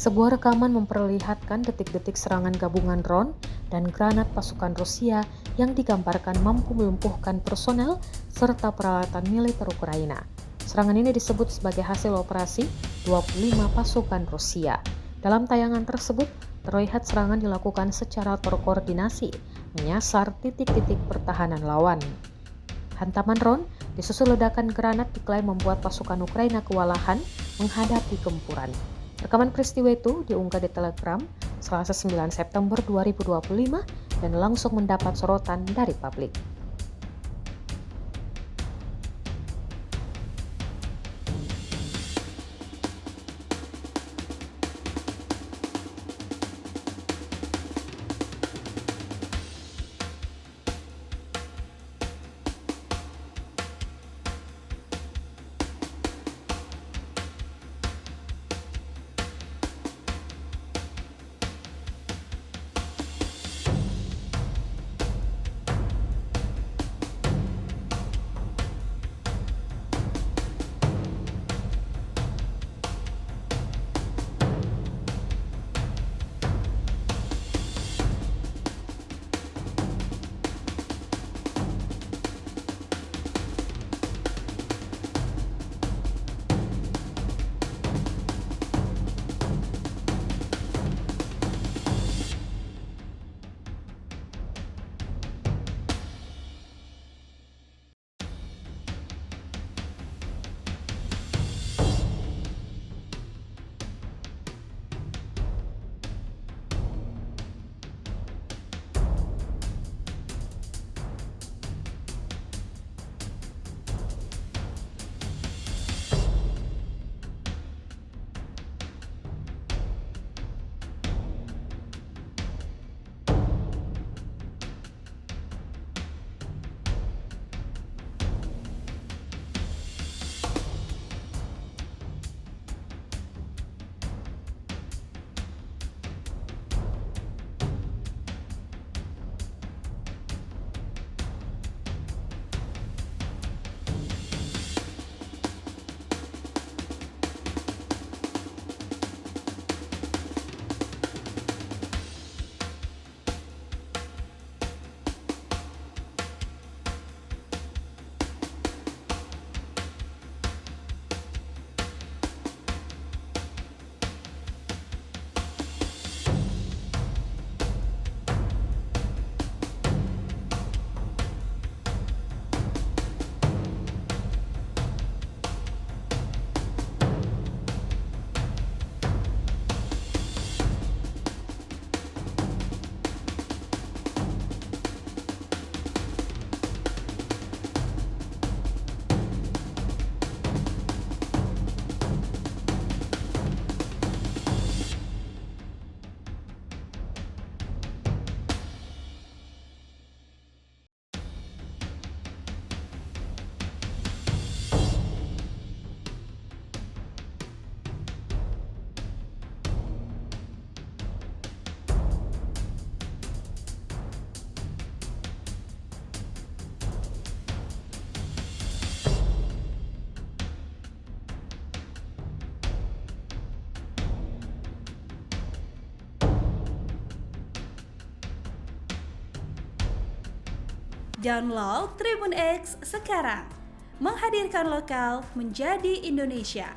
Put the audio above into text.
Sebuah rekaman memperlihatkan detik-detik serangan gabungan drone dan granat pasukan Rusia yang digambarkan mampu melumpuhkan personel serta peralatan militer Ukraina. Serangan ini disebut sebagai hasil operasi 25 pasukan Rusia. Dalam tayangan tersebut, terlihat serangan dilakukan secara terkoordinasi, menyasar titik-titik pertahanan lawan. Hantaman drone disusul ledakan granat diklaim membuat pasukan Ukraina kewalahan menghadapi gempuran. Rekaman peristiwa itu diunggah di Telegram Selasa 9 September 2025 dan langsung mendapat sorotan dari publik. Download Tribun X sekarang, menghadirkan lokal menjadi Indonesia.